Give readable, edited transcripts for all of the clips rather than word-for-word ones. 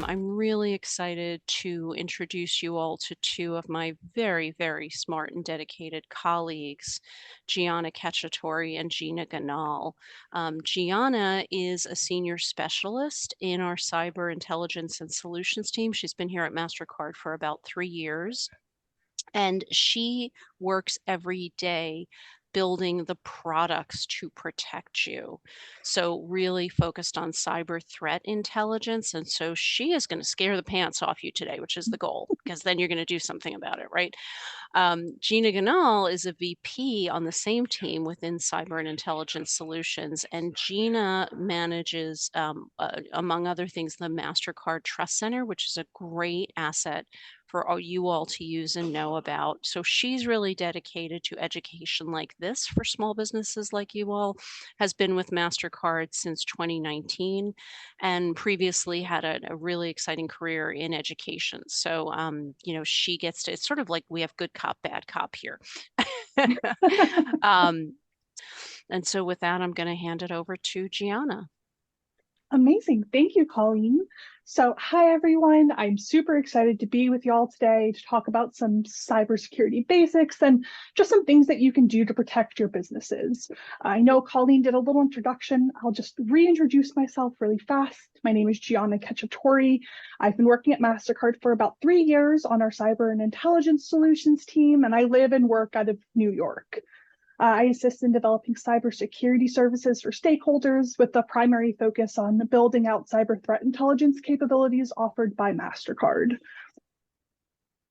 I'm really excited to introduce you all to two of my very, very smart and dedicated colleagues, Gianna Cacciatore and Gina Ganal. Gianna is a senior specialist in our cyber intelligence and solutions team. She's been here at Mastercard for about 3 years. And she works every day building the products to protect you. So, really focused on cyber threat intelligence. And so, she is going to scare the pants off you today, which is the goal, because then you're going to do something about it, right? Gina Ganal is a VP on the same team within Cyber and Intelligence Solutions, and Gina manages, among other things, the Mastercard Trust Center, which is a great asset for all you all to use and know about. So she's really dedicated to education like this for small businesses like you all, has been with Mastercard since 2019, and previously had a really exciting career in education. So, she gets to, it's sort of like we have good cop, bad cop here. um, and so with that, I'm going to hand it over to Gianna. Amazing. Thank you, Colleen. So, hi, everyone. I'm super excited to be with y'all today to talk about some cybersecurity basics and just some things that you can do to protect your businesses. I know Colleen did a little introduction. I'll just reintroduce myself really fast. My name is Gianna Cacciatore. I've been working at Mastercard for about 3 years on our cyber and intelligence solutions team, and I live and work out of New York. I assist in developing cybersecurity services for stakeholders with the primary focus on building out cyber threat intelligence capabilities offered by Mastercard.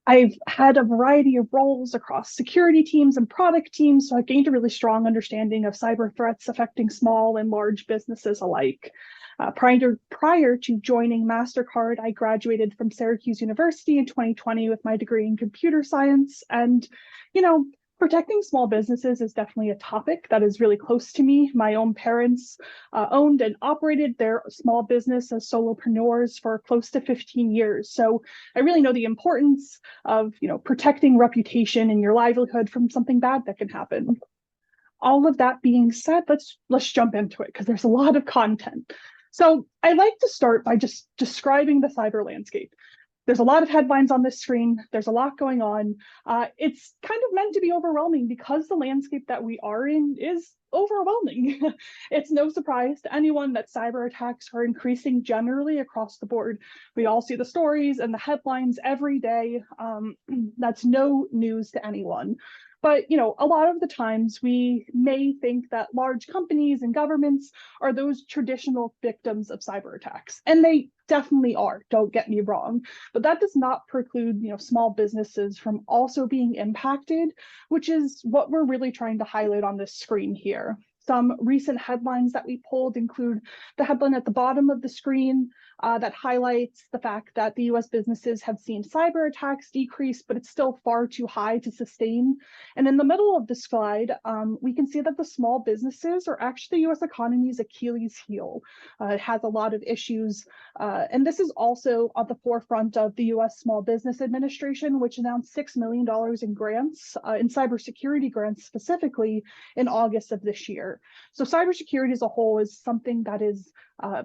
I've had a variety of roles across security teams and product teams, so I've gained a really strong understanding of cyber threats affecting small and large businesses alike. Prior to joining Mastercard, I graduated from Syracuse University in 2020 with my degree in computer science. And, protecting small businesses is definitely a topic that is really close to me. My own parents owned and operated their small business as solopreneurs for close to 15 years. So I really know the importance of, protecting reputation and your livelihood from something bad that can happen. All of that being said, let's jump into it because there's a lot of content. So I like to start by just describing the cyber landscape. There's a lot of headlines on this screen. There's a lot going on. It's kind of meant to be overwhelming because the landscape that we are in is overwhelming. It's no surprise to anyone that cyber attacks are increasing generally across the board. We all see the stories and the headlines every day. That's no news to anyone. But, a lot of the times we may think that large companies and governments are those traditional victims of cyber attacks. And they definitely are, don't get me wrong. But that does not preclude, small businesses from also being impacted, which is what we're really trying to highlight on this screen here. Some recent headlines that we pulled include the headline at the bottom of the screen that highlights the fact that the US businesses have seen cyber attacks decrease, but it's still far too high to sustain. And in the middle of the slide, we can see that the small businesses are actually the US economy's Achilles heel. It has a lot of issues. And this is also at the forefront of the US Small Business Administration, which announced $6 million in grants, in cybersecurity grants specifically, in August of this year. So cybersecurity as a whole is something that is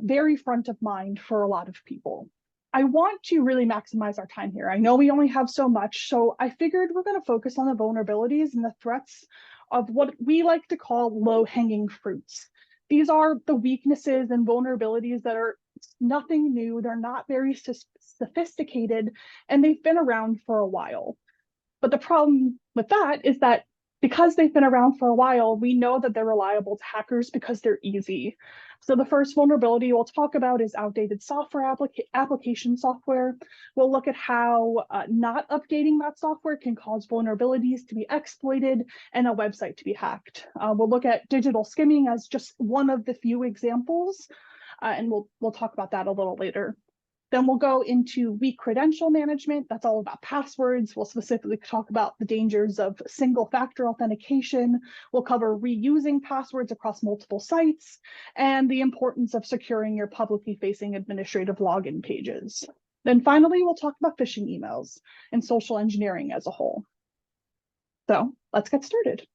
very front of mind for a lot of people. I want to really maximize our time here. I know we only have so much, so I figured we're going to focus on the vulnerabilities and the threats of what we like to call low-hanging fruits. These are the weaknesses and vulnerabilities that are nothing new. They're not very sophisticated, and they've been around for a while. But the problem with that is that because they've been around for a while, we know that they're reliable to hackers because they're easy. So the first vulnerability we'll talk about is outdated software application software. We'll look at how not updating that software can cause vulnerabilities to be exploited and a website to be hacked. We'll look at digital skimming as just one of the few examples, and we'll talk about that a little later. Then we'll go into weak credential management. That's all about passwords. We'll specifically talk about the dangers of single-factor authentication. We'll cover reusing passwords across multiple sites and the importance of securing your publicly facing administrative login pages. Then finally, we'll talk about phishing emails and social engineering as a whole. So let's get started.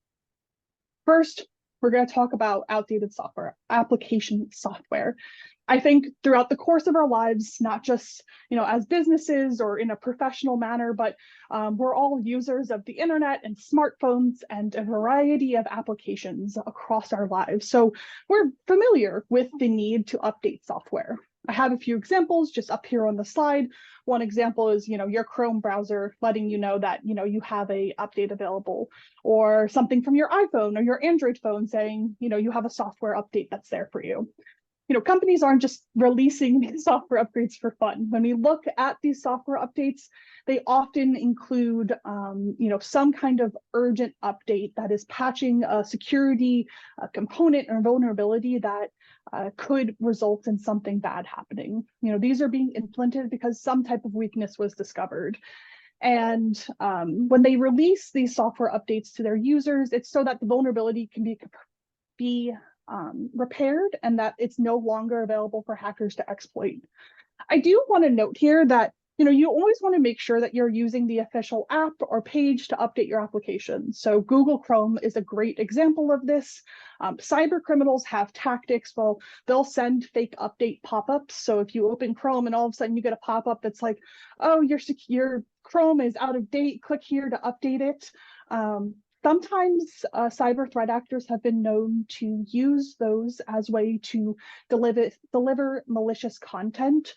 First, we're going to talk about outdated software, application software. I think throughout the course of our lives, not just as businesses or in a professional manner, but we're all users of the internet and smartphones and a variety of applications across our lives. So we're familiar with the need to update software. I have a few examples just up here on the slide. One example is, your Chrome browser letting you know that, you have a update available, or something from your iPhone or your Android phone saying, you have a software update that's there for you. Companies aren't just releasing these software upgrades for fun. When we look at these software updates, they often include, some kind of urgent update that is patching a security component or vulnerability that could result in something bad happening. These are being implemented because some type of weakness was discovered. And when they release these software updates to their users, it's so that the vulnerability can be repaired and that it's no longer available for hackers to exploit. I do want to note here that you always want to make sure that you're using the official app or page to update your application. So Google Chrome is a great example of this. Cyber criminals have tactics. Well, they'll send fake update pop-ups. So if you open Chrome and all of a sudden you get a pop-up that's like, oh, your Chrome is out of date, click here to update it. Sometimes cyber threat actors have been known to use those as a way to deliver malicious content.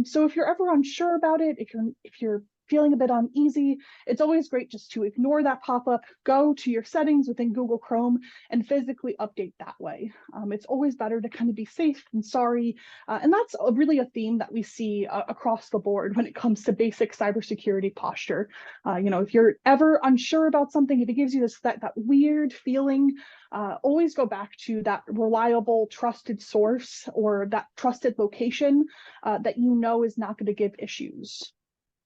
So if you're ever unsure about it, if you're feeling a bit uneasy, it's always great just to ignore that pop-up, go to your settings within Google Chrome and physically update that way. It's always better to kind of be safe than sorry. And that's really a theme that we see across the board when it comes to basic cybersecurity posture. If you're ever unsure about something, if it gives you that weird feeling, always go back to that reliable, trusted source or that trusted location that is not going to give issues.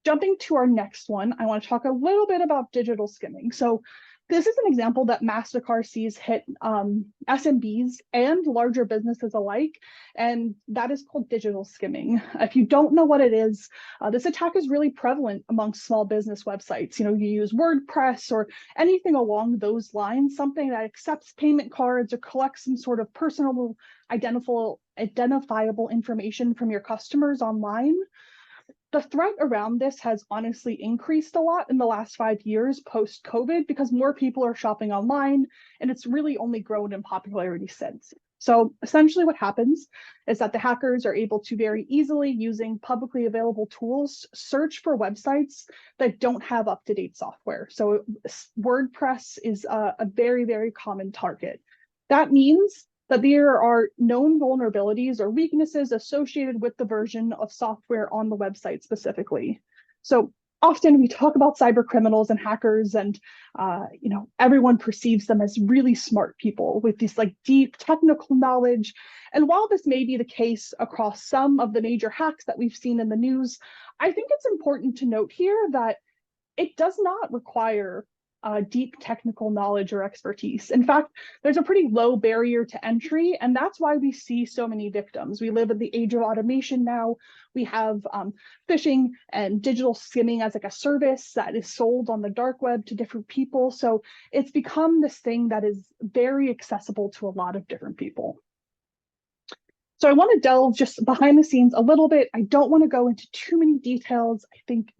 Jumping to our next one, I want to talk a little bit about digital skimming. So this is an example that Mastercard sees hit SMBs and larger businesses alike, and that is called digital skimming. If you don't know what it is, this attack is really prevalent among small business websites. You use WordPress or anything along those lines, something that accepts payment cards or collects some sort of personal identifiable information from your customers online. The threat around this has honestly increased a lot in the last 5 years post-COVID because more people are shopping online, and it's really only grown in popularity since. So essentially what happens is that the hackers are able to very easily, using publicly available tools, search for websites that don't have up-to-date software. So WordPress is a very, very common target. That means that there are known vulnerabilities or weaknesses associated with the version of software on the website specifically. So often we talk about cyber criminals and hackers, and everyone perceives them as really smart people with this deep technical knowledge. And while this may be the case across some of the major hacks that we've seen in the news, I think it's important to note here that it does not require deep technical knowledge or expertise. In fact, there's a pretty low barrier to entry, and that's why we see so many victims. We live in the age of automation now. We have phishing and digital skimming as a service that is sold on the dark web to different people. So it's become this thing that is very accessible to a lot of different people. So I want to delve just behind the scenes a little bit. I don't want to go into too many details. I think,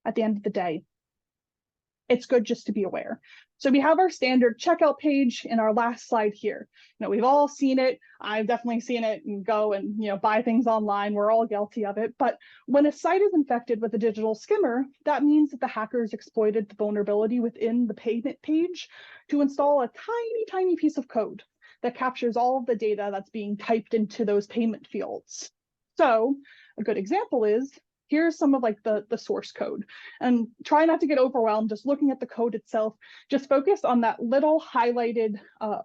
at the end of the day, it's good just to be aware. So we have our standard checkout page in our last slide here. We've all seen it. I've definitely seen it, and go and buy things online. We're all guilty of it. But when a site is infected with a digital skimmer, that means that the hackers exploited the vulnerability within the payment page to install a tiny, tiny piece of code that captures all of the data that's being typed into those payment fields. So a good example is, here's some of the source code, and try not to get overwhelmed just looking at the code itself. Just focus on that little highlighted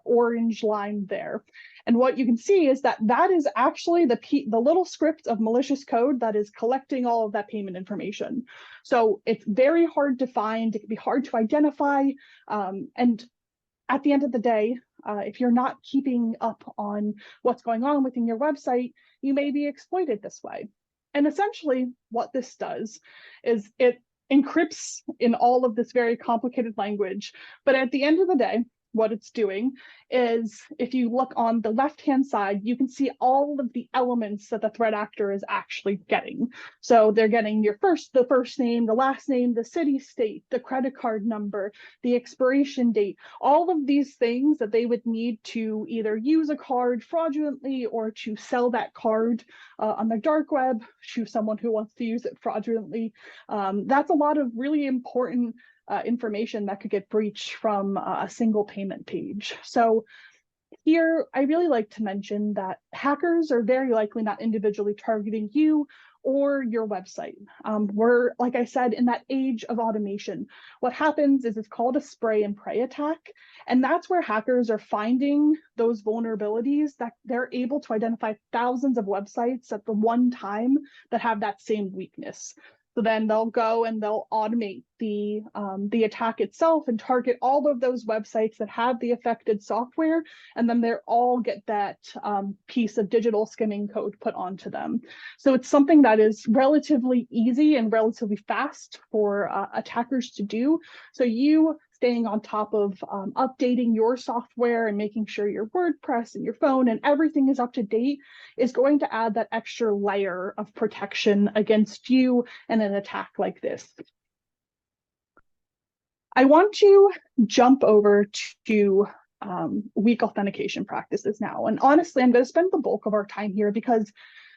orange line there. And what you can see is that is actually the little script of malicious code that is collecting all of that payment information. So it's very hard to find. It can be hard to identify. And at the end of the day, if you're not keeping up on what's going on within your website, you may be exploited this way. And essentially what this does is it encrypts in all of this very complicated language. But at the end of the day, what it's doing is, if you look on the left-hand side, you can see all of the elements that the threat actor is actually getting. So they're getting the first name, the last name, the city, state, the credit card number, the expiration date, all of these things that they would need to either use a card fraudulently or to sell that card on the dark web to someone who wants to use it fraudulently. That's a lot of really important information that could get breached from a single payment page. So here, I really like to mention that hackers are very likely not individually targeting you or your website. We're, like I said, in that age of automation. What happens is it's called a spray and pray attack. And that's where hackers are finding those vulnerabilities that they're able to identify thousands of websites at the one time that have that same weakness. So then they'll go and they'll automate the attack itself and target all of those websites that have the affected software, and then they all get that piece of digital skimming code put onto them. So it's something that is relatively easy and relatively fast for attackers to do. So you staying on top of updating your software and making sure your WordPress and your phone and everything is up to date is going to add that extra layer of protection against you and an attack like this. I want to jump over to weak authentication practices now. And honestly, I'm going to spend the bulk of our time here because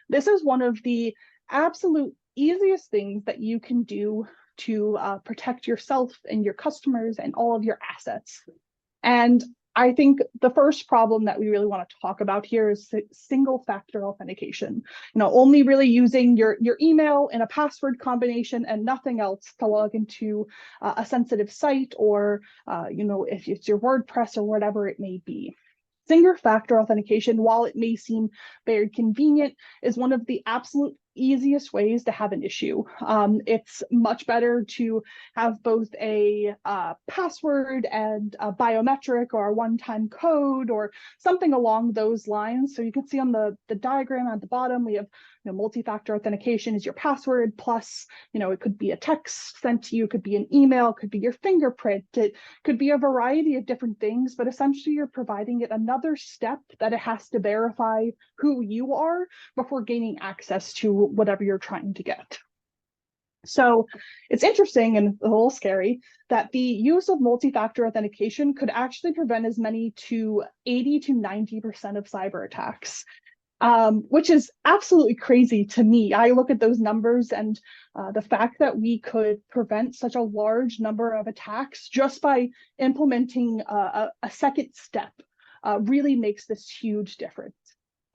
this is one of the absolute easiest things that you can do to protect yourself and your customers and all of your assets. And I think the first problem that we really want to talk about here is single factor authentication. Only really using your email and a password combination and nothing else to log into a sensitive site, or if it's your WordPress or whatever it may be. Single factor authentication, while it may seem very convenient, is one of the absolute easiest ways to have an issue. It's much better to have both a password and a biometric or a one-time code or something along those lines. So you can see on the diagram at the bottom, we have multi-factor authentication is your password plus, it could be a text sent to you, it could be an email, it could be your fingerprint, it could be a variety of different things, but essentially you're providing it another step that it has to verify who you are before gaining access to whatever you're trying to get. So it's interesting and a little scary that the use of multi-factor authentication could actually prevent as many to 80 to 90% of cyber attacks. Which is absolutely crazy to me. I look at those numbers and the fact that we could prevent such a large number of attacks just by implementing a second step really makes this huge difference.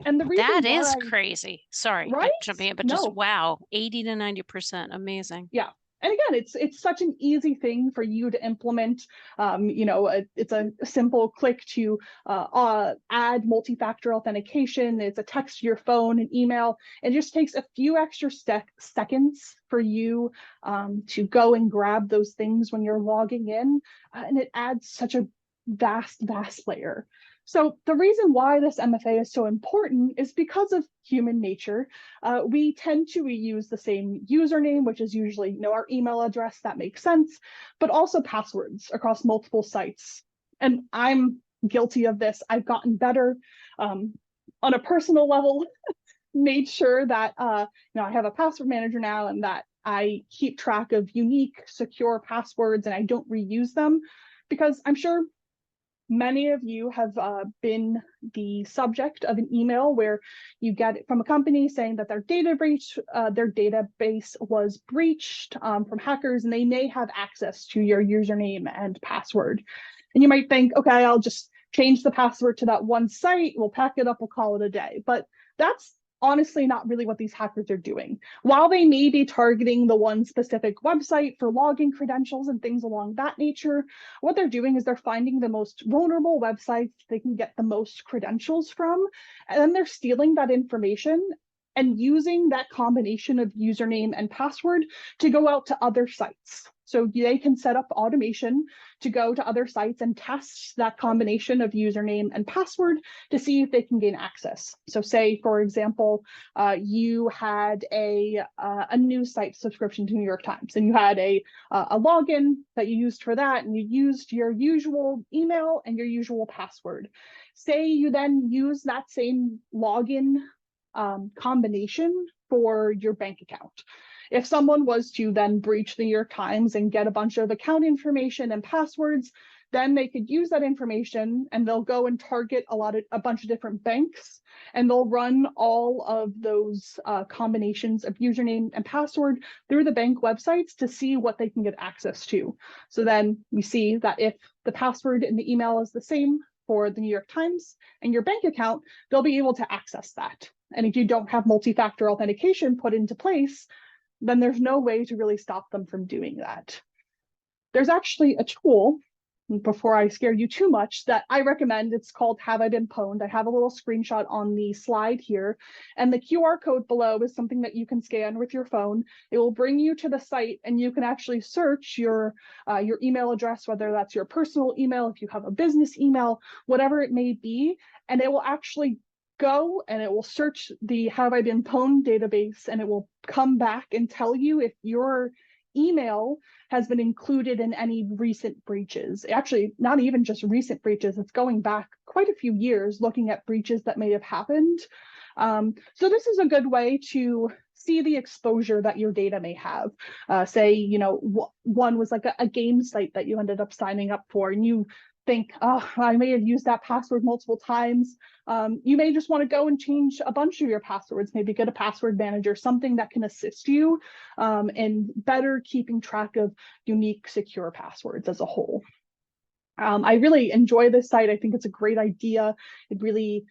And the reason That why, is crazy. Sorry, right? jumping in, but just No. wow, 80 to 90%. Amazing. Yeah. And again, it's such an easy thing for you to implement. It's a simple click to add multi-factor authentication. It's a text to your phone, an email. It just takes a few extra seconds for you to go and grab those things when you're logging in. And it adds such a vast layer. So the reason why this MFA is so important is because of human nature. We tend to reuse the same username, which is usually our email address. That makes sense, but also passwords across multiple sites. And I'm guilty of this. I've gotten better on a personal level, made sure that I have a password manager now and that I keep track of unique, secure passwords and I don't reuse them, because I'm sure many of you have been the subject of an email where you get it from a company saying that their database was breached from hackers, and they may have access to your username and password. And you might think, okay, I'll just change the password to that one site, we'll pack it up, we'll call it a day. But that's honestly not really what these hackers are doing. While they may be targeting the one specific website for login credentials and things along that nature, what they're doing is they're finding the most vulnerable websites they can get the most credentials from, and then they're stealing that information and using that combination of username and password to go out to other sites. So they can set up automation to go to other sites and test that combination of username and password to see if they can gain access. So say, for example, you had a news site subscription to New York Times, and you had a login that you used for that, and you used your usual email and your usual password. Say you then use that same login combination for your bank account. If someone was to then breach the New York Times and get a bunch of account information and passwords, then they could use that information and they'll go and target a bunch of different banks, and they'll run all of those combinations of username and password through the bank websites to see what they can get access to. So then we see that if the password in the email is the same for the New York Times and your bank account, they'll be able to access that. And if you don't have multi-factor authentication put into place, then there's no way to really stop them from doing that. There's actually a tool, before I scare you too much, that I recommend. It's called Have I Been Pwned? I have a little screenshot on the slide here, and the QR code below is something that you can scan with your phone. It will bring you to the site, and you can actually search your email address, whether that's your personal email, if you have a business email, whatever it may be, and it will actually go and it will search the Have I Been Pwned database, and it will come back and tell you if your email has been included in any recent breaches. Actually, not even just recent breaches, it's going back quite a few years, looking at breaches that may have happened. So this is a good way to see the exposure that your data may have. Say, you know, one was like a game site that you ended up signing up for, and you think, oh, I may have used that password multiple times. You may just want to go and change a bunch of your passwords, maybe get a password manager, something that can assist you in better keeping track of unique, secure passwords as a whole. I really enjoy this site. I think it's a great idea. It really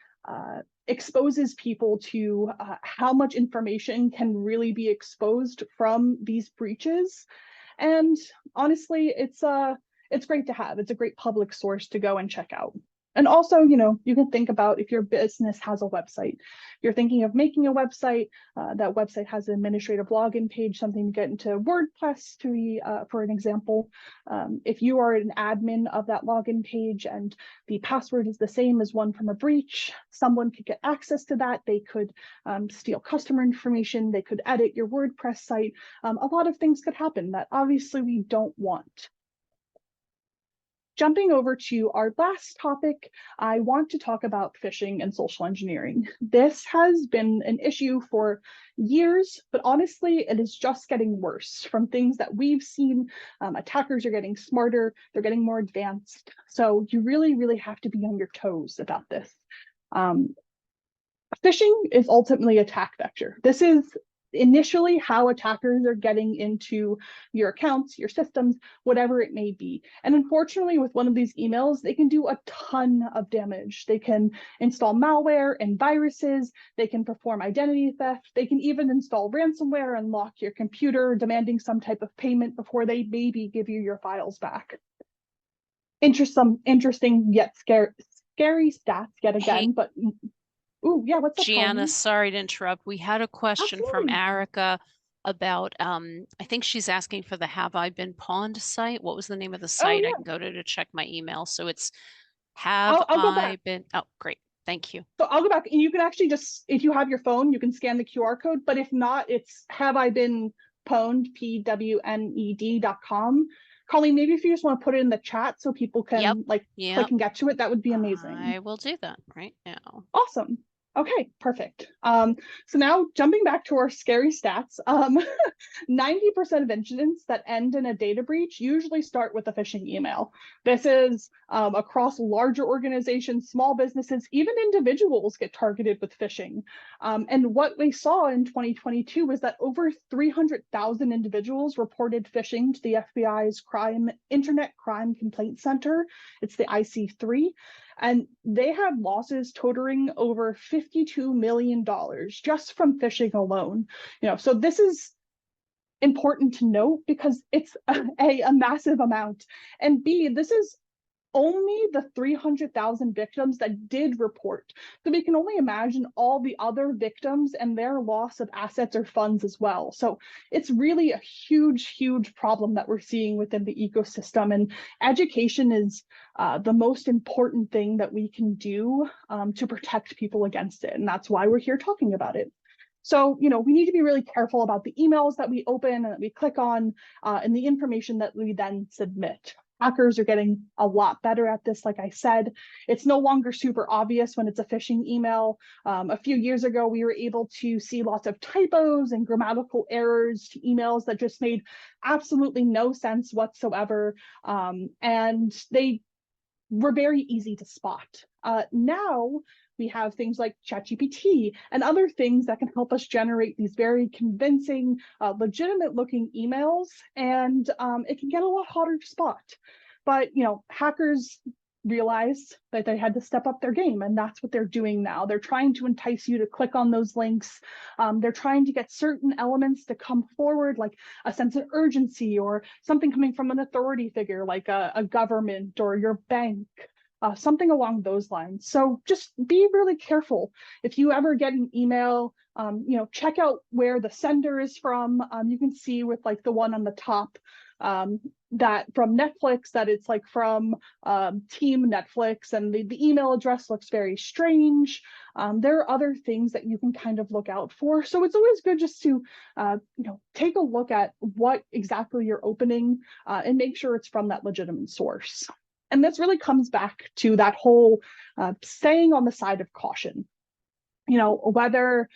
exposes people to how much information can really be exposed from these breaches. And honestly, it's great to have. It's a great public source to go and check out. And also, you know, you can think about if your business has a website, you're thinking of making a website, that website has an administrative login page, something to get into WordPress to be, for an example. If you are an admin of that login page and the password is the same as one from a breach, someone could get access to that. They could steal customer information. They could edit your WordPress site. A lot of things could happen that obviously we don't want. Jumping over to our last topic, I want to talk about phishing and social engineering. This has been an issue for years, but honestly, it is just getting worse. From things that we've seen, attackers are getting smarter, they're getting more advanced. So you really, really have to be on your toes about this. Phishing is ultimately attack vector. This is initially how attackers are getting into your accounts, your systems, whatever it may be. And unfortunately, with one of these emails, they can do a ton of damage. They can install malware and viruses. They can perform identity theft. They can even install ransomware and lock your computer, demanding some type of payment before they maybe give you your files back. Interesting yet scary stats yet again, Hey, but ooh, yeah, what's up, Gianna, Colleen? sorry to interrupt. We had a question from Absolutely. Erica about, I think she's asking for the Have I Been Pawned site. What was the name of the Oh site? I yeah, can go to check my email. So it's Have I'll go back. I Been, oh, great. Thank you. So I'll go back, and you can actually just, if you have your phone, you can scan the QR code. But if not, it's have I been pwned, PWNED.com. Colleen, maybe if you just want to put it in the chat so people Yep. can like click Yep. and get to it, that would be amazing. I will do that right now. Awesome. Okay, perfect. So now jumping back to our scary stats, 90% of incidents that end in a data breach usually start with a phishing email. This is across larger organizations, small businesses, even individuals get targeted with phishing. And what we saw in 2022 was that over 300,000 individuals reported phishing to the FBI's Internet Crime Complaint Center. It's the IC3. And they had losses totaling over $52 million just from phishing alone. You know, so this is important to note because it's a massive amount. And B, this is only the 300,000 victims that did report. So we can only imagine all the other victims and their loss of assets or funds as well. So it's really a huge, huge problem that we're seeing within the ecosystem. And education is the most important thing that we can do to protect people against it. And that's why we're here talking about it. So, we need to be really careful about the emails that we open and that we click on and the information that we then submit. Hackers are getting a lot better at this. Like I said, it's no longer super obvious when it's a phishing email. A few years ago, we were able to see lots of typos and grammatical errors to emails that just made absolutely no sense whatsoever. And they were very easy to spot. Now we have things like ChatGPT and other things that can help us generate these very convincing, legitimate looking emails, and it can get a lot harder to spot. But hackers realized that they had to step up their game, and that's what they're doing now. They're trying to entice you to click on those links. They're trying to get certain elements to come forward, like a sense of urgency or something coming from an authority figure, like a government or your bank. Something along those lines. So just be really careful. If you ever get an email, check out where the sender is from. You can see with like the one on the top that from Netflix, that it's like from Team Netflix, and the email address looks very strange. There are other things that you can kind of look out for. So it's always good just to take a look at what exactly you're opening and make sure it's from that legitimate source. And this really comes back to that whole staying on the side of caution. Whether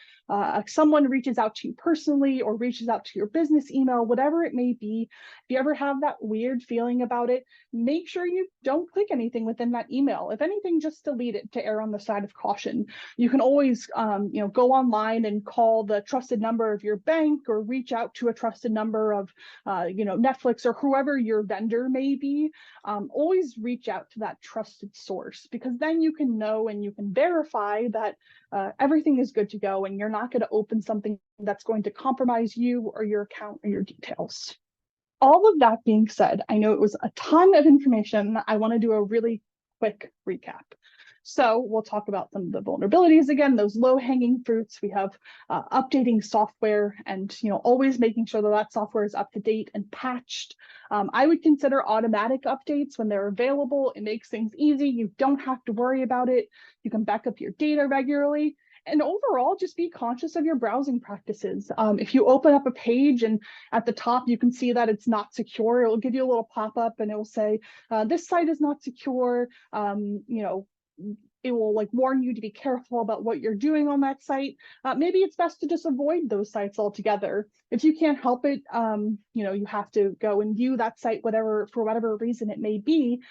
someone reaches out to you personally or reaches out to your business email, whatever it may be, if you ever have that weird feeling about it, make sure you don't click anything within that email. If anything, just delete it to err on the side of caution. You can always, go online and call the trusted number of your bank or reach out to a trusted number of, Netflix or whoever your vendor may be. Always reach out to that trusted source, because then you can know and you can verify that everything is good to go and you're not going to open something that's going to compromise you or your account or your details. All of that being said, I know it was a ton of information. I want to do a really quick recap. So we'll talk about some of the vulnerabilities again, those low-hanging fruits. We have updating software and always making sure that that software is up to date and patched. I would consider automatic updates when they're available. It makes things easy. You don't have to worry about it. You can back up your data regularly. And overall, just be conscious of your browsing practices. If you open up a page and at the top you can see that it's not secure, it will give you a little pop-up and it will say, this site is not secure. It will warn you to be careful about what you're doing on that site. Maybe it's best to just avoid those sites altogether. If you can't help it, you have to go and view that site, for whatever reason it may be.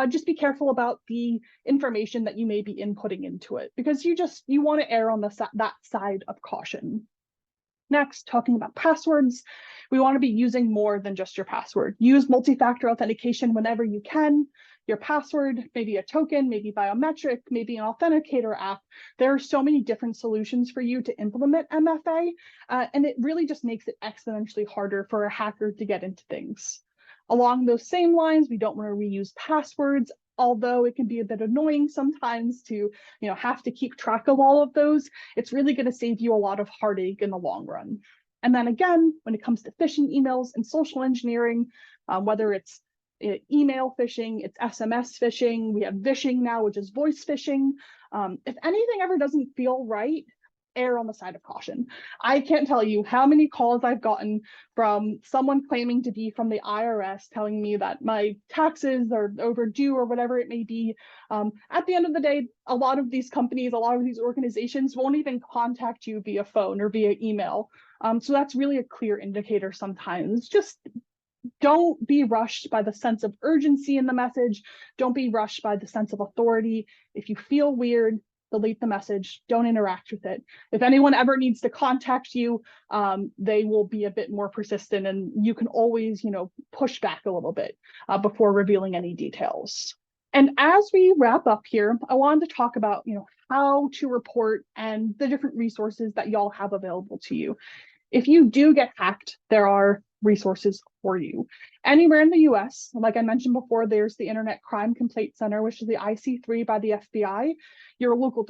Just be careful about the information that you may be inputting into it, because you want to err on that side of caution. Next, talking about passwords, we want to be using more than just your password. Use multi-factor authentication whenever you can. Your password, maybe a token, maybe biometric, maybe an authenticator app. There are so many different solutions for you to implement MFA, and it really just makes it exponentially harder for a hacker to get into things. Along those same lines, we don't want to reuse passwords, although it can be a bit annoying sometimes to have to keep track of all of those. It's really going to save you a lot of heartache in the long run. And then again, when it comes to phishing emails and social engineering, whether it's email phishing, it's SMS phishing, we have vishing now, which is voice phishing. If anything ever doesn't feel right, err on the side of caution. I can't tell you how many calls I've gotten from someone claiming to be from the IRS telling me that my taxes are overdue or whatever it may be. At the end of the day, a lot of these companies, a lot of these organizations won't even contact you via phone or via email. So that's really a clear indicator sometimes. Just don't be rushed by the sense of urgency in the message. Don't be rushed by the sense of authority. If you feel weird, delete the message. Don't interact with it. If anyone ever needs to contact you, they will be a bit more persistent, and you can always, push back a little bit before revealing any details. And as we wrap up here, I wanted to talk about, how to report and the different resources that y'all have available to you. If you do get hacked, there are resources for you. Anywhere in the US, like I mentioned before, there's the Internet Crime Complaint Center, which is the IC3 by the FBI, your local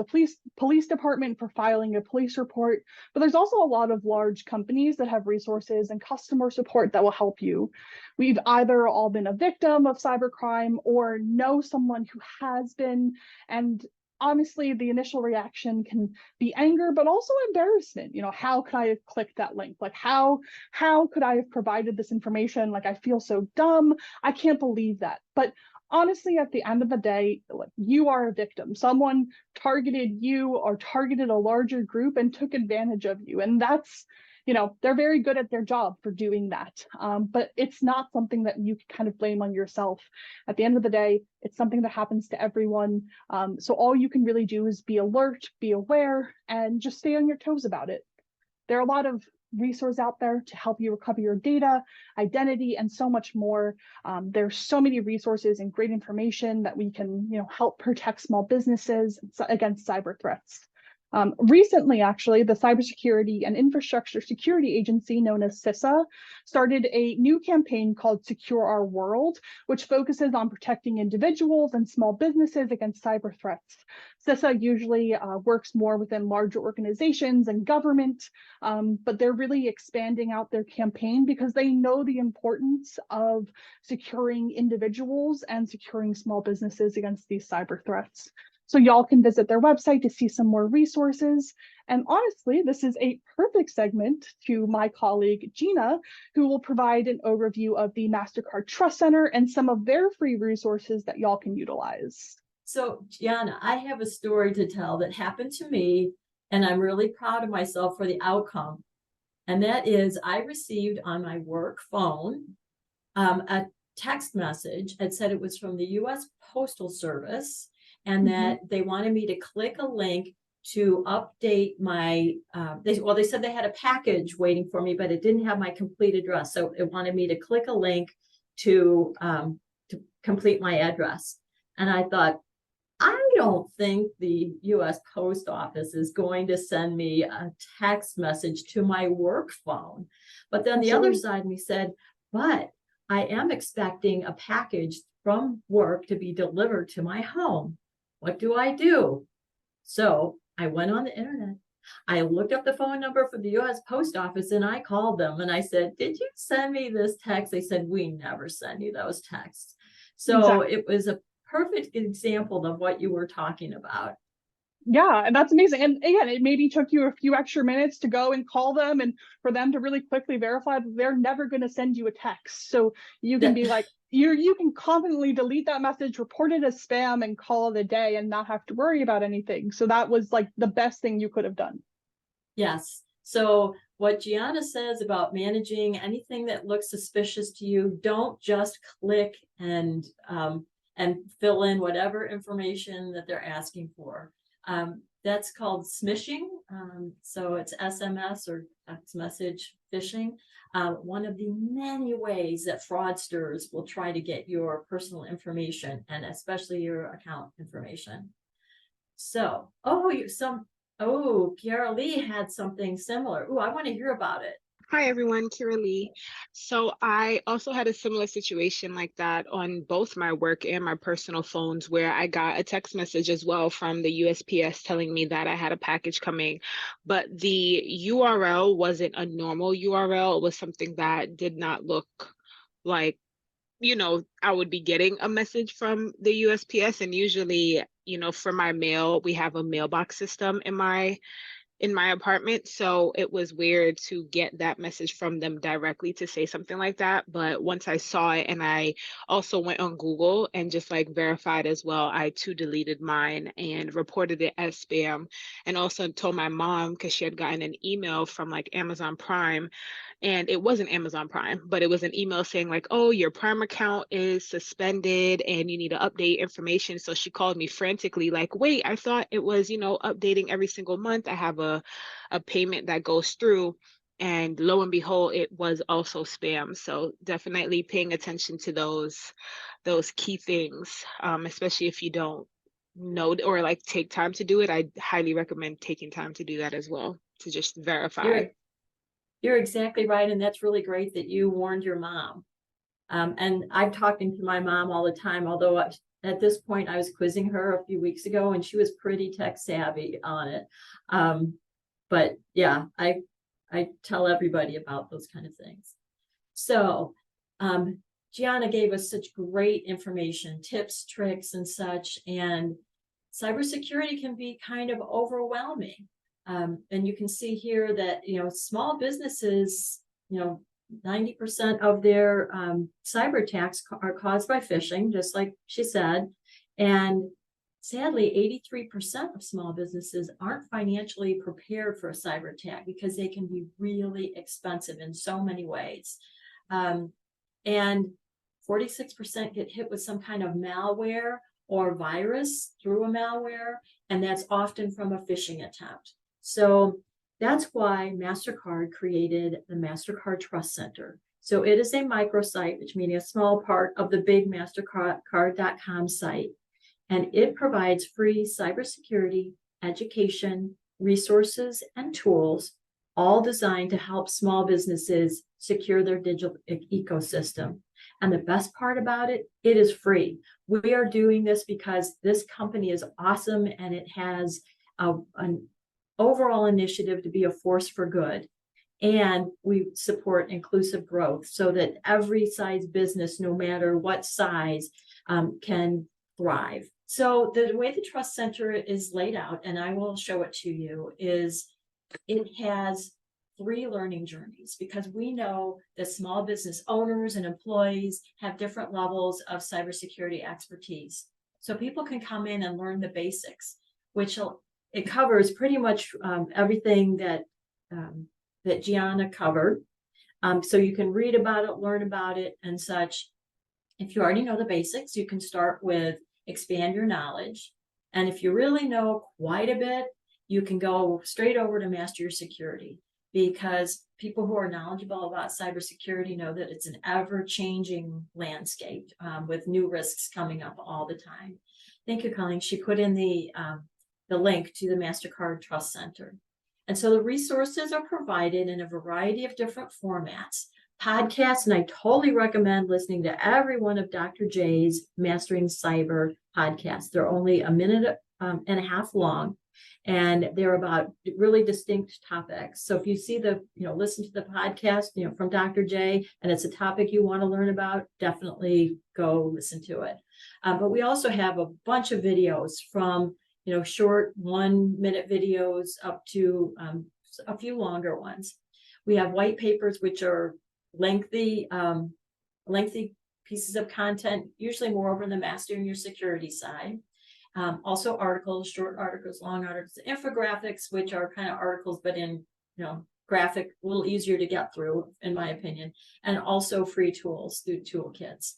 police department for filing a police report. But there's also a lot of large companies that have resources and customer support that will help you. We've either all been a victim of cybercrime or know someone who has been. And honestly, the initial reaction can be anger, but also embarrassment. How could I have clicked that link? Like, how could I have provided this information? Like, I feel so dumb. I can't believe that. But honestly, at the end of the day, like, you are a victim. Someone targeted you or targeted a larger group and took advantage of you. And that's, they're very good at their job for doing that. But it's not something that you can kind of blame on yourself. At the end of the day, it's something that happens to everyone. So all you can really do is be alert, be aware, and just stay on your toes about it. There are a lot of resources out there to help you recover your data, identity, and so much more. There's so many resources and great information that we can, help protect small businesses against cyber threats. Recently, actually, the Cybersecurity and Infrastructure Security Agency, known as CISA, started a new campaign called Secure Our World, which focuses on protecting individuals and small businesses against cyber threats. CISA usually works more within larger organizations and government, but they're really expanding out their campaign because they know the importance of securing individuals and securing small businesses against these cyber threats. So y'all can visit their website to see some more resources. And honestly, this is a perfect segment to my colleague, Gina, who will provide an overview of the Mastercard Trust Center and some of their free resources that y'all can utilize. So, Gianna, I have a story to tell that happened to me, and I'm really proud of myself for the outcome. And that is, I received on my work phone a text message that said it was from the U.S. Postal Service, and that they wanted me to click a link to update my, they said they had a package waiting for me, but it didn't have my complete address. So it wanted me to click a link to complete my address. And I thought, I don't think the U.S. Post Office is going to send me a text message to my work phone. But then the other side of me said, but I am expecting a package from work to be delivered to my home. What do I do? So I went on the internet. I looked up the phone number for the U.S. Post Office and I called them and I said, did you send me this text? They said, we never send you those texts. So It was a perfect example of what you were talking about. Yeah, and that's amazing. And again, it maybe took you a few extra minutes to go and call them and for them to really quickly verify that they're never going to send you a text. So you can be like, you can confidently delete that message, report it as spam, and call it a day and not have to worry about anything. So that was like the best thing you could have done. Yes. So what Gianna says about managing anything that looks suspicious to you, don't just click and fill in whatever information that they're asking for. That's called smishing. So it's SMS or text message phishing. One of the many ways that fraudsters will try to get your personal information and especially your account information. So, Kiara Lee had something similar. Oh, I want to hear about it. Hi everyone, Kira Lee. So I also had a similar situation like that on both my work and my personal phones where I got a text message as well from the USPS telling me that I had a package coming, but the URL wasn't a normal URL. It was something that did not look like, I would be getting a message from the USPS. And usually, for my mail, we have a mailbox system in my apartment. So it was weird to get that message from them directly to say something like that. But once I saw it and I also went on Google and just like verified as well, I too deleted mine and reported it as spam, and also told my mom because she had gotten an email from like Amazon Prime. And it wasn't Amazon Prime, but it was an email saying like, oh, your Prime account is suspended and you need to update information. So she called me frantically like, wait, I thought it was, updating every single month. I have a payment that goes through. And lo and behold, it was also spam. So definitely paying attention to those key things, especially if you don't know or like take time to do it. I highly recommend taking time to do that as well, to just verify. You're exactly right. And that's really great that you warned your mom. And I'm talking to my mom all the time, although at this point I was quizzing her a few weeks ago and she was pretty tech savvy on it. But yeah, I tell everybody about those kind of things. So Gianna gave us such great information, tips, tricks, and such. And cybersecurity can be kind of overwhelming. And you can see here that, small businesses, 90% of their cyber attacks are caused by phishing, just like she said. And sadly, 83% of small businesses aren't financially prepared for a cyber attack because they can be really expensive in so many ways. And 46% get hit with some kind of malware or virus through a malware, and that's often from a phishing attempt. So that's why Mastercard created the Mastercard Trust Center. So it is a microsite, which means a small part of the big Mastercard.com site. And it provides free cybersecurity, education, resources, and tools, all designed to help small businesses secure their digital ecosystem. And the best part about it, it is free. We are doing this because this company is awesome and it has an overall initiative to be a force for good. And we support inclusive growth so that every size business, no matter what size, can thrive. So the way the Trust Center is laid out, and I will show it to you, is it has 3 learning journeys, because we know that small business owners and employees have different levels of cybersecurity expertise. So people can come in and learn the basics, which it covers pretty much everything that that Gianna covered. So you can read about it, learn about it, and such. If you already know the basics, you can start with expand your knowledge. And if you really know quite a bit, you can go straight over to master your security, because people who are knowledgeable about cybersecurity know that it's an ever-changing landscape with new risks coming up all the time. Thank you, Colleen. She put in the link to the Mastercard Trust Center. And so the resources are provided in a variety of different formats. Podcasts, and I totally recommend listening to every one of Dr. J's Mastering Cyber podcasts. They're only a minute and a half long, and they're about really distinct topics. So if you see listen to the podcast, from Dr. J, and it's a topic you want to learn about, definitely go listen to it. But we also have a bunch of videos from, short 1-minute videos up to a few longer ones. We have white papers, which are lengthy pieces of content, usually more over the mastering your security side. Also articles, short articles, long articles, infographics, which are kind of articles, but in, graphic, a little easier to get through, in my opinion, and also free tools through toolkits.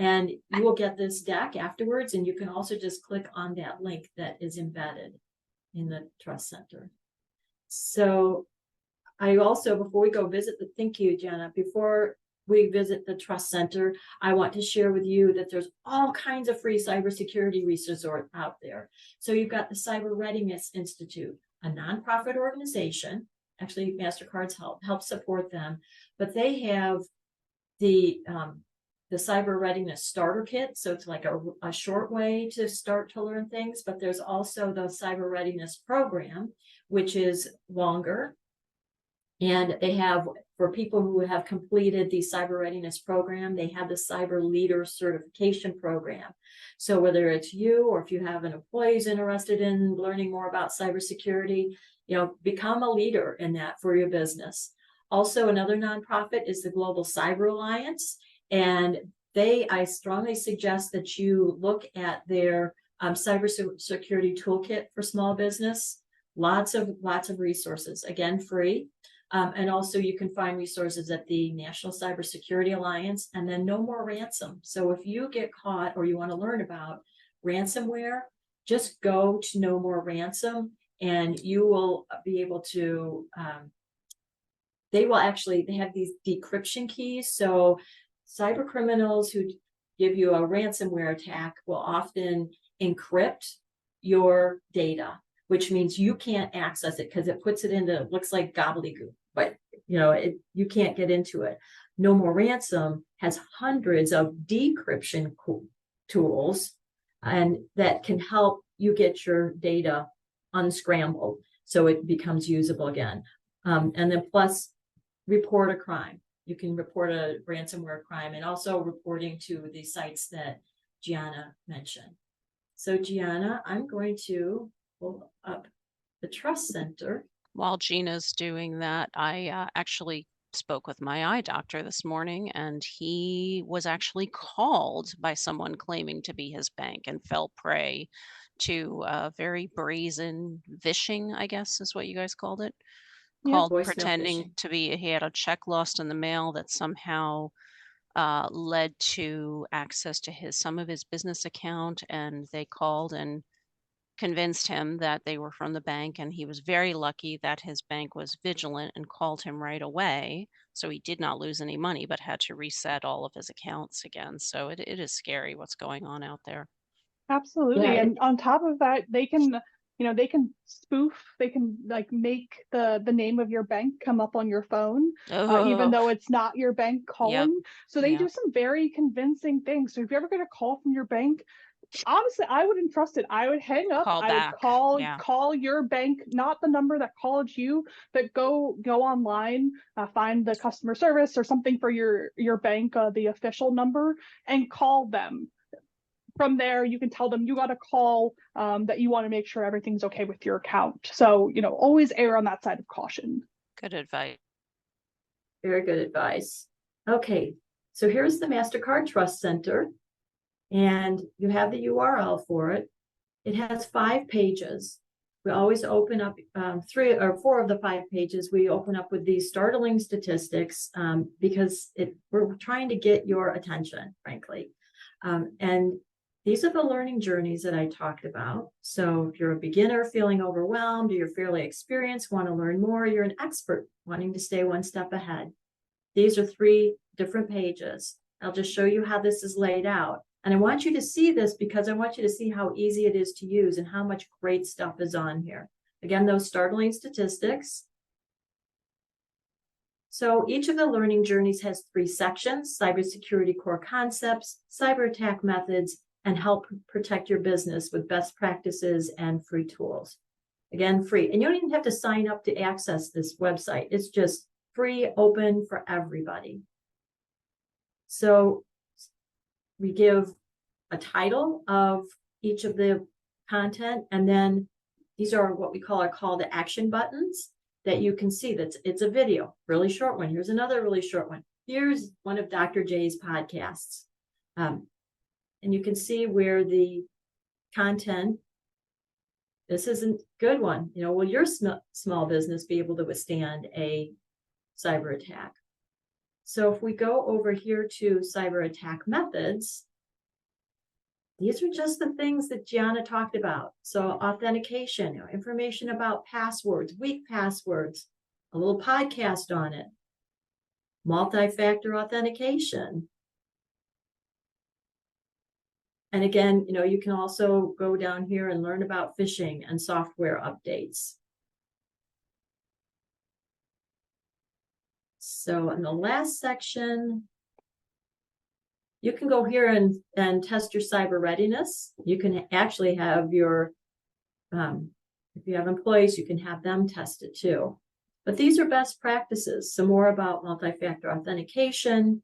And you will get this deck afterwards, and you can also just click on that link that is embedded in the Trust Center. So I also, before we go visit thank you, Jenna, before we visit the Trust Center, I want to share with you that there's all kinds of free cybersecurity resources out there. So you've got the Cyber Readiness Institute, a nonprofit organization. Actually, Mastercard's help support them, but they have the Cyber Readiness Starter Kit. So it's like a short way to start to learn things, but there's also the Cyber Readiness Program, which is longer. And they have, for people who have completed the Cyber Readiness Program, they have the Cyber Leader Certification Program. So whether it's you or if you have an employee who's interested in learning more about cybersecurity, become a leader in that for your business. Also, another nonprofit is the Global Cyber Alliance. And I strongly suggest that you look at their cybersecurity toolkit for small business. Lots of resources, again, free. And also you can find resources at the National Cybersecurity Alliance, and then No More Ransom. So if you get caught or you want to learn about ransomware, just go to No More Ransom and you will be able to, they have these decryption keys. So cyber criminals who give you a ransomware attack will often encrypt your data, which means you can't access it because it puts it into, looks like gobbledygook, but you can't get into it. No More Ransom has hundreds of decryption tools, and that can help you get your data unscrambled so it becomes usable again. And then plus report a crime. You can report a ransomware crime, and also reporting to the sites that Gianna mentioned. So Gianna, I'm going to pull up the Trust Center. While Gina's doing that, I actually spoke with my eye doctor this morning, and he was actually called by someone claiming to be his bank and fell prey to very brazen phishing, I guess is what you guys called it. Yeah. Called Voicemail pretending phishing. to be, he had a check lost in the mail that somehow led to access to some of his business account, and they called and convinced him that they were from the bank, and he was very lucky that his bank was vigilant and called him right away. So he did not lose any money, but had to reset all of his accounts again. So it is scary what's going on out there. Absolutely. Yeah, And on top of that, they can, they can spoof, they can like make the name of your bank come up on your phone, even Oh, though it's not your bank yep, calling. So they do yep. some very convincing things. So if you ever get a call from your bank, honestly, I wouldn't trust it. I would hang up. Call I would back. call Yeah. call your bank, not the number that called you, but go online, find the customer service or something for your bank, the official number, and call them. From there, you can tell them you got a call, that you want to make sure everything's okay with your account. So, always err on that side of caution. Good advice. very good advice. Okay, so here's the Mastercard Trust Center, and you have the URL for it. It has 5 pages. We always open up 3 or 4 of the 5 pages. We open up with these startling statistics because we're trying to get your attention, frankly. And these are the learning journeys that I talked about. So if you're a beginner feeling overwhelmed, or you're fairly experienced, want to learn more, you're an expert wanting to stay one step ahead. These are 3 different pages. I'll just show you how this is laid out. And I want you to see this because I want you to see how easy it is to use and how much great stuff is on here. Again, those startling statistics. So each of the learning journeys has 3 sections: cybersecurity core concepts, cyber attack methods, and help protect your business with best practices and free tools. Again, free. And you don't even have to sign up to access this website. It's just free, open for everybody. So we give a title of each of the content, and then these are what we call our call to action buttons that you can see. It's a video, really short one. Here's another really short one. Here's one of Dr. J's podcasts. And you can see where the content, this isn't a good one. Will your small business be able to withstand a cyber attack? So if we go over here to cyber attack methods, these are just the things that Gianna talked about. So authentication, information about passwords, weak passwords, a little podcast on it, multi-factor authentication. And again, you can also go down here and learn about phishing and software updates. So in the last section, you can go here and test your cyber readiness. You can actually have your, if you have employees, you can have them test it too. But these are best practices. Some more about multi-factor authentication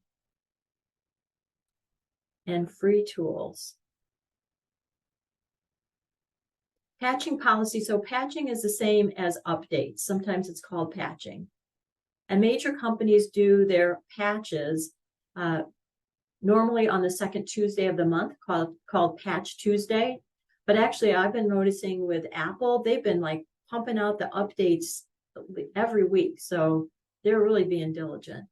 and free tools. Patching policy. So patching is the same as updates. Sometimes it's called patching. And major companies do their patches normally on the second Tuesday of the month, called Patch Tuesday. But actually, I've been noticing with Apple, they've been like pumping out the updates every week. So they're really being diligent.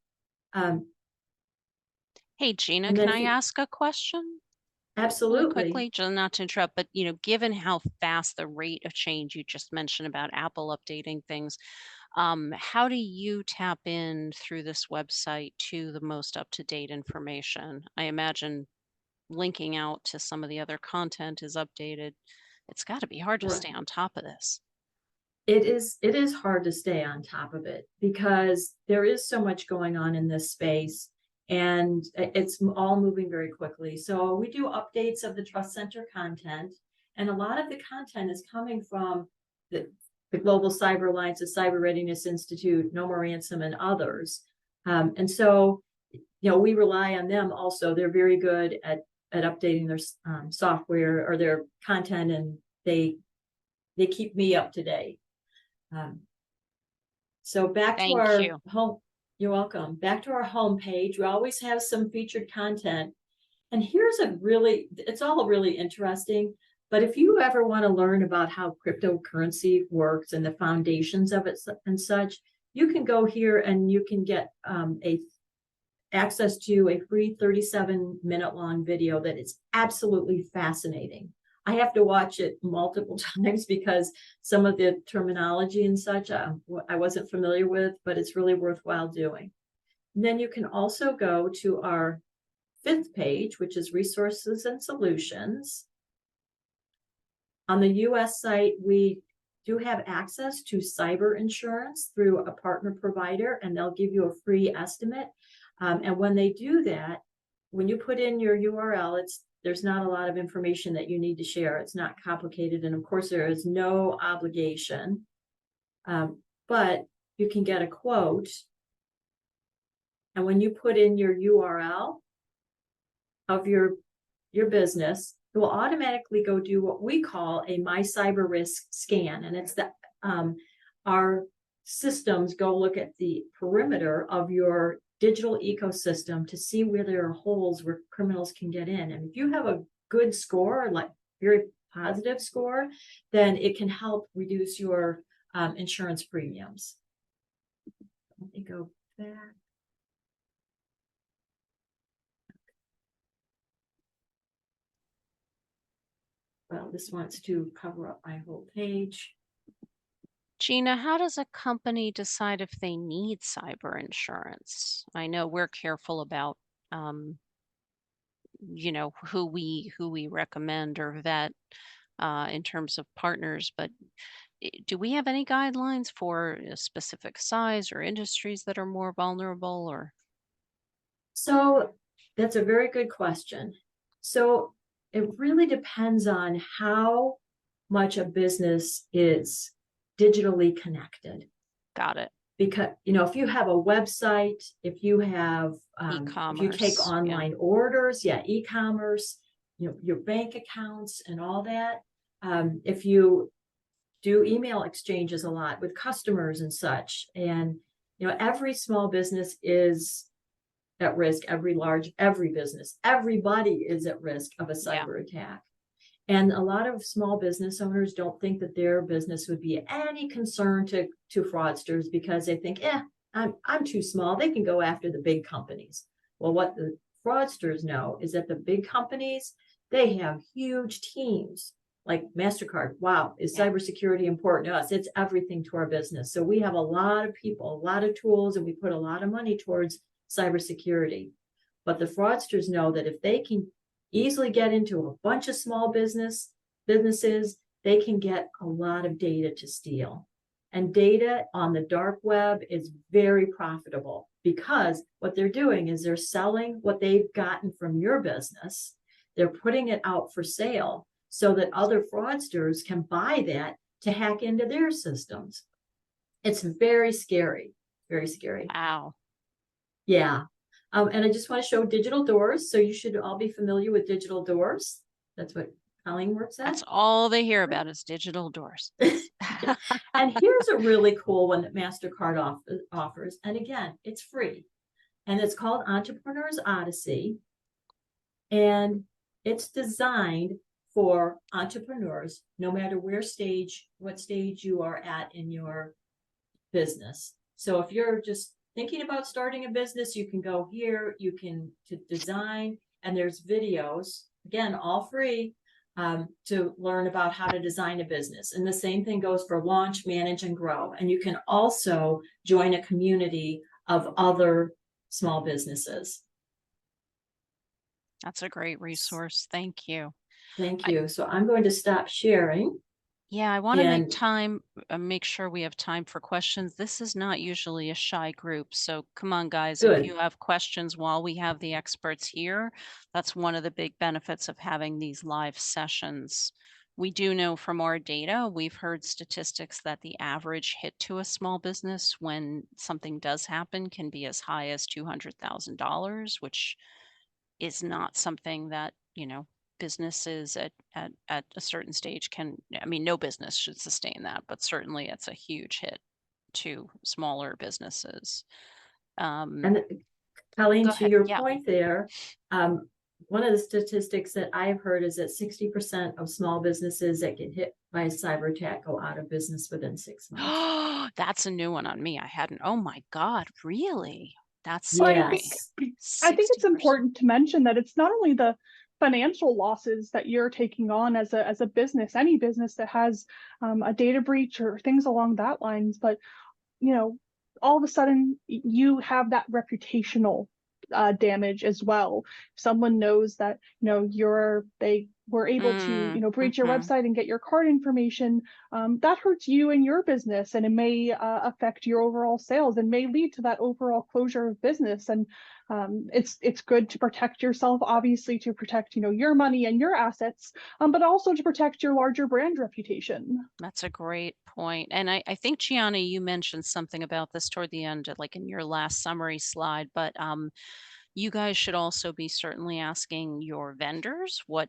Hey, Gina, can I ask a question? Really Absolutely. quickly, just not to interrupt, but given how fast the rate of change you just mentioned about Apple updating things, how do you tap in through this website to the most up-to-date information? I imagine linking out to some of the other content is updated. It's got to be hard to Right. stay on top of this. It is hard to stay on top of it because there is so much going on in this space, and it's all moving very quickly. So we do updates of the Trust Center content, and a lot of the content is coming from the Global Cyber Alliance, the Cyber Readiness Institute, No More Ransom, and others. And so, we rely on them also. They're very good at updating their software or their content, and they keep me up to date. So back to Thank our you. home. You're welcome. Back to our home page. We always have some featured content. And here's it's all really interesting. But if you ever want to learn about how cryptocurrency works and the foundations of it and such, you can go here and you can get access to a free 37-minute long video that is absolutely fascinating. I have to watch it multiple times because some of the terminology and such I wasn't familiar with, but it's really worthwhile doing. And then you can also go to our 5th page, which is resources and solutions. On the US site, we do have access to cyber insurance through a partner provider, and they'll give you a free estimate. And when they do that, when you put in your URL, there's not a lot of information that you need to share. It's not complicated. And of course, there is no obligation, but you can get a quote. And when you put in your URL of your business, it will automatically go do what we call a My Cyber Risk scan. And it's our systems go look at the perimeter of your digital ecosystem to see where there are holes where criminals can get in. And if you have a good score, like very positive score, then it can help reduce your insurance premiums. Let me go back. Well, this wants to cover up my whole page. Gina, how does a company decide if they need cyber insurance? I know we're careful about, who we recommend or vet in terms of partners, but do we have any guidelines for a specific size or industries that are more vulnerable? Or so that's a very good question. So it really depends on how much a business is digitally connected. got it. Because, if you have a website, if you have, if you take E-commerce, online orders, e-commerce, your bank accounts and all that. If you do email exchanges a lot with customers and such, and, every small business is at risk, every business, everybody is at risk of a cyber attack. And a lot of small business owners don't think that their business would be any concern to fraudsters because they think, I'm too small. They can go after the big companies. Well, what the fraudsters know is that the big companies, they have huge teams like Mastercard. Wow, is cybersecurity important to us? It's everything to our business. So we have a lot of people, a lot of tools, and we put a lot of money towards cybersecurity. But the fraudsters know that if they can easily get into a bunch of small businesses, they can get a lot of data to steal. And data on the dark web is very profitable because what they're doing is they're selling what they've gotten from your business. They're putting it out for sale so that other fraudsters can buy that to hack into their systems. It's very scary, very scary. Wow. Yeah. And I just want to show digital doors. So you should all be familiar with digital doors. That's what Colleen works at. That's all they hear about is digital doors. And here's a really cool one that Mastercard offers. And again, it's free. And it's called Entrepreneur's Odyssey. And it's designed for entrepreneurs, no matter what stage you are at in your business. So if you're just thinking about starting a business, you can go here, to design, and there's videos, again, all free, to learn about how to design a business. And the same thing goes for launch, manage, and grow. And you can also join a community of other small businesses. That's a great resource. Thank you. Thank you. So I'm going to stop sharing. Yeah, I want to And make sure we have time for questions. This is not usually a shy group. So come on, guys, if good. you have questions while we have the experts here, that's one of the big benefits of having these live sessions. We do know from our data, we've heard statistics that the average hit to a small business when something does happen can be as high as $200,000, which is not something that, businesses at a certain stage can, I mean, no business should sustain that, but certainly it's a huge hit to smaller businesses. Um, And Colleen, Go to ahead. your Yeah. point there, one of the statistics that I've heard is that 60% of small businesses that get hit by a cyber attack go out of business within 6 months. That's a new one on me. I hadn't. Oh my God, really? That's Well, scary. Yes. I think it's 60%. important to mention that it's not only the financial losses that you're taking on as a business, any business that has a data breach or things along that lines, but all of a sudden you have that reputational damage as well. If someone knows that they were able to breach your Mm-hmm. website and get your card information, that hurts you and your business, and it may affect your overall sales and may lead to that overall closure of business. And it's good to protect yourself, obviously, to protect your money and your assets, but also to protect your larger brand reputation. That's a great point. And I think, Gianna, you mentioned something about this toward the end, like in your last summary slide, but you guys should also be certainly asking your vendors what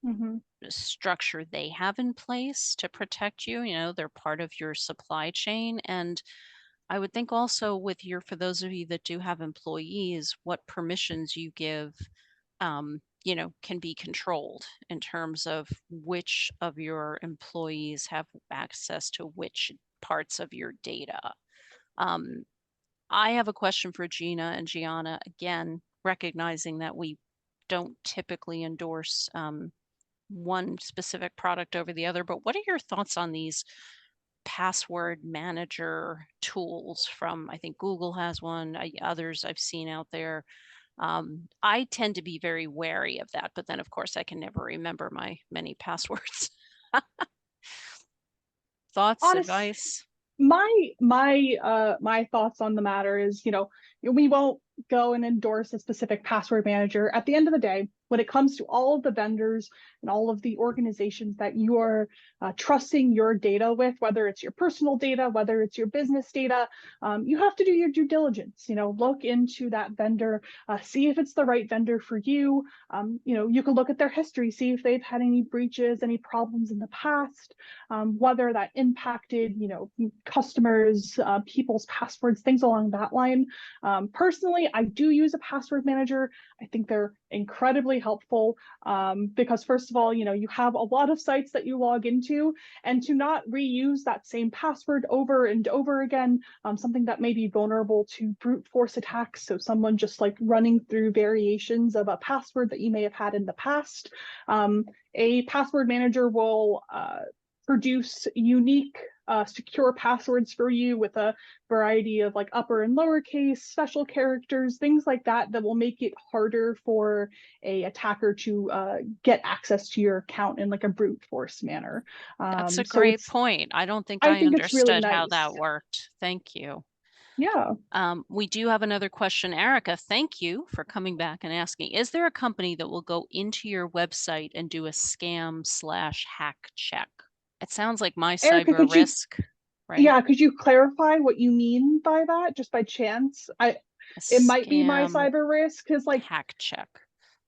Mm-hmm. structure they have in place to protect you. They're part of your supply chain. And I would think also for those of you that do have employees, what permissions you give can be controlled in terms of which of your employees have access to which parts of your data. Um, I have a question for Gina and Gianna, again, recognizing that we don't typically endorse one specific product over the other, but what are your thoughts on these password manager tools from, I think Google has one, others I've seen out there. I tend to be very wary of that, but then of course I can never remember my many passwords. Thoughts, Honest, advice? my thoughts on the matter is, we won't go and endorse a specific password manager. At the end of the day, when it comes to all of the vendors and all of the organizations that you are trusting your data with, whether it's your personal data, whether it's your business data, you have to do your due diligence. Look into that vendor, see if it's the right vendor for you. You can look at their history, see if they've had any breaches, any problems in the past, whether that impacted, customers, people's passwords, things along that line. Personally, I do use a password manager. I think they're incredibly helpful because, first of all, you have a lot of sites that you log into, and to not reuse that same password over and over again, something that may be vulnerable to brute force attacks. So someone just like running through variations of a password that you may have had in the past. A password manager will produce unique secure passwords for you with a variety of like upper and lowercase special characters, things like that, that will make it harder for a attacker to get access to your account in like a brute force manner. That's a So great point. I don't think I I think it's really understood how nice. that worked. Thank you. Yeah. We do have another question. Erica, thank you for coming back and asking. Is there a company that will go into your website and do a scam/hack check? It sounds like my Erica, cyber risk, right? could you clarify what you mean by that, just by chance? A It might be my scam cyber risk, because like hack check.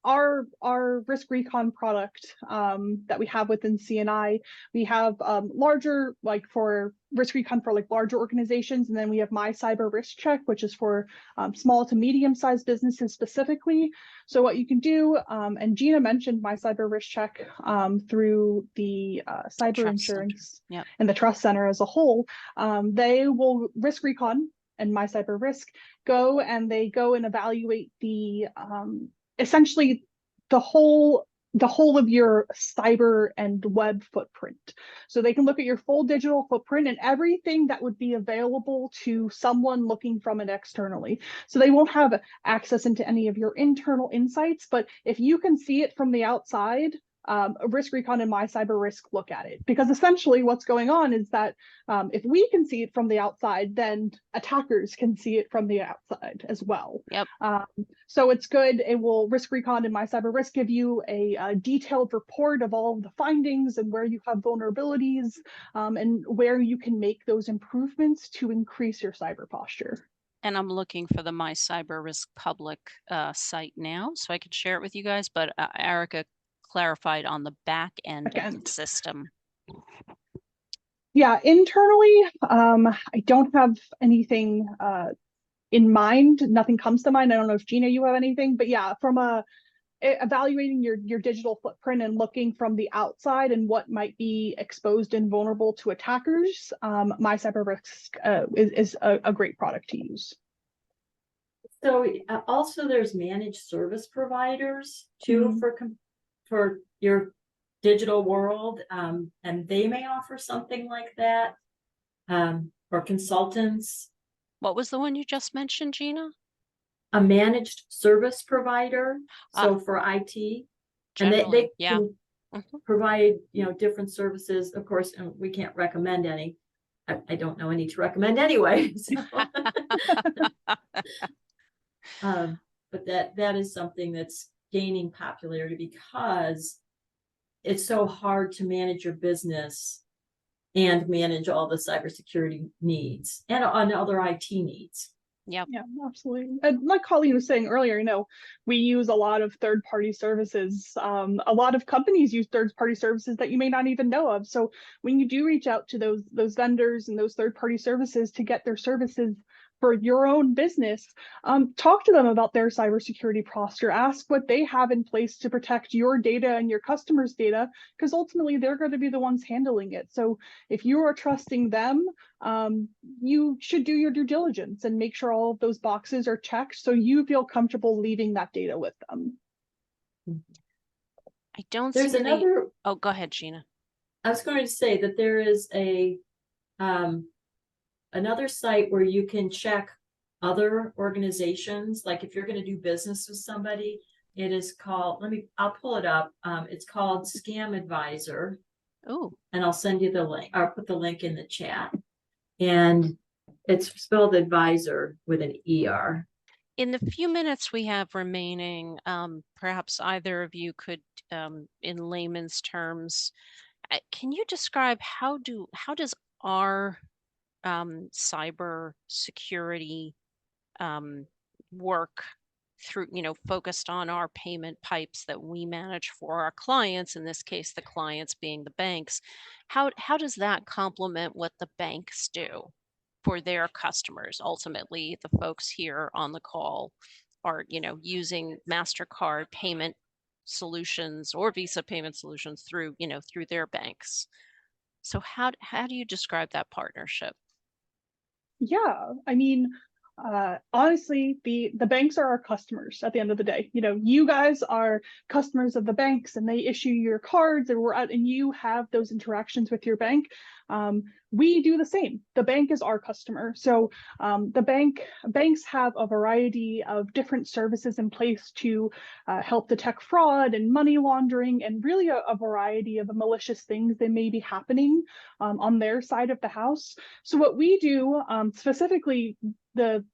our risk recon product that we have within CNI, we have larger, like for risk recon for like larger organizations, and then we have my cyber risk check, which is for small to medium-sized businesses specifically. So what you can do, and Gina mentioned my cyber risk check through the cyber Trust center. insurance Yep. and the trust center as a whole. They will risk recon and my cyber risk go and evaluate the essentially the whole of your cyber and web footprint. So they can look at your full digital footprint and everything that would be available to someone looking from it externally. So they won't have access into any of your internal insights, but if you can see it from the outside, Risk Recon and My Cyber Risk look at it. Because essentially what's going on is that if we can see it from the outside, then attackers can see it from the outside as well. Yep. So it's good. It will Risk Recon and My Cyber Risk give you a detailed report of all of the findings and where you have vulnerabilities, and where you can make those improvements to increase your cyber posture. And I'm looking for the My Cyber Risk public site now, so I could share it with you guys. But Erica clarified on the back end of the system. Yeah, internally, I don't have anything in mind. Nothing comes to mind. I don't know if Gina, you have anything, but yeah, from evaluating your digital footprint and looking from the outside and what might be exposed and vulnerable to attackers, My Cyber Risk is a great product to use. So also there's managed service providers too, for your digital world, and they may offer something like that, or consultants. What was the one you just mentioned, Gina? A managed service provider, so for IT, and they yeah, can provide, you know, different services. Of course, and we can't recommend any. I don't know any to recommend anyway. So. But that is something that's gaining popularity because it's so hard to manage your business and manage all the cybersecurity needs and other IT needs. Yeah, absolutely. And like Colleen was saying earlier, you know, we use a lot of third-party services. A lot of companies use third-party services that you may not even know of. So when you do reach out to those vendors and those third-party services to get their services for your own business, talk to them about their cybersecurity posture. Ask what they have in place to protect your data and your customers' data, because ultimately they're going to be the ones handling it. So if you are trusting them, you should do your due diligence and make sure all of those boxes are checked so you feel comfortable leaving that data with them. I don't There's see another. Oh, go ahead, Gina. I was going to say that there is another site where you can check other organizations. Like if you're going to do business with somebody, it is called, I'll pull it up. It's called Scam Advisor. Oh. And I'll send you the link. I'll put the link in the chat. And it's spelled advisor with an ER. In the few minutes we have remaining, perhaps either of you could, in layman's terms, can you describe how does our cyber security work through, you know, focused on our payment pipes that we manage for our clients, in this case the clients being the banks? How does that complement what the banks do for their customers? Ultimately the folks here on the call are, you know, using Mastercard payment solutions or Visa payment solutions through, you know, through their banks. So how do you describe that partnership? Yeah, I mean, honestly, the banks are our customers at the end of the day. You know, you guys are customers of the banks and they issue your cards and and you have those interactions with your bank. We do the same. The bank is our customer. So banks have a variety of different services in place to help detect fraud and money laundering and really a variety of malicious things that may be happening on their side of the house. So what we do, specifically the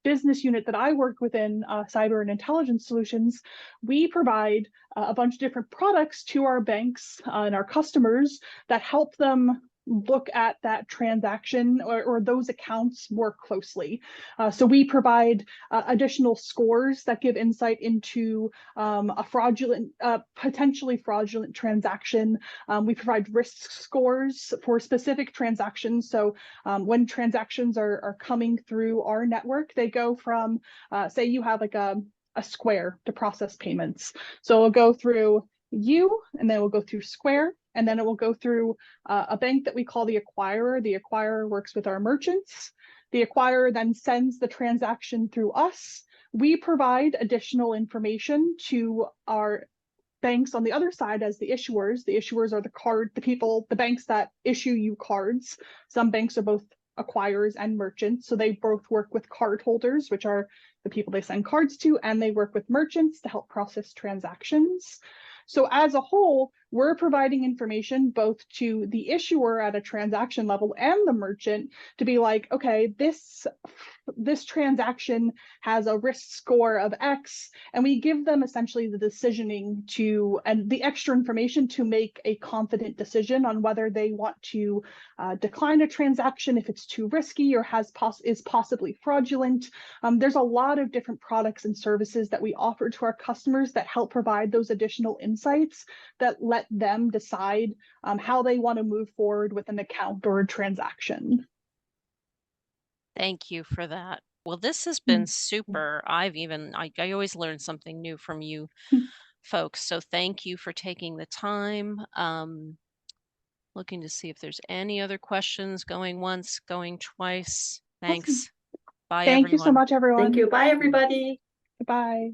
business unit that I work within, Cyber and Intelligence Solutions, we provide a bunch of different products to our banks and our customers that help them look at that transaction or those accounts more closely. So we provide additional scores that give insight into a fraudulent, potentially fraudulent transaction. We provide risk scores for specific transactions. So when transactions are coming through our network, they go from, say you have like a Square to process payments. So it'll go through you, and then we'll go through Square, and then it will go through a bank that we call the acquirer. The acquirer works with our merchants. The acquirer then sends the transaction through us. We provide additional information to our banks on the other side as the issuers. The issuers are the banks that issue you cards. Some banks are both acquirers and merchants, so they both work with card holders, which are the people they send cards to, and they work with merchants to help process transactions. So as a whole, we're providing information both to the issuer at a transaction level and the merchant to be like, okay, this transaction has a risk score of X, and we give them essentially the decisioning to and the extra information to make a confident decision on whether they want to decline a transaction if it's too risky or is possibly fraudulent. There's a lot of different products and services that we offer to our customers that help provide those additional insights that let them decide how they want to move forward with an account or a transaction. Thank you for that. Well, this has been super. I always learn something new from you folks. So thank you for taking the time. Looking to see if there's any other questions, going once, going twice. Thanks. Awesome. Bye, Thank you so everyone. much, everyone. Thank you. Bye, everybody. Goodbye.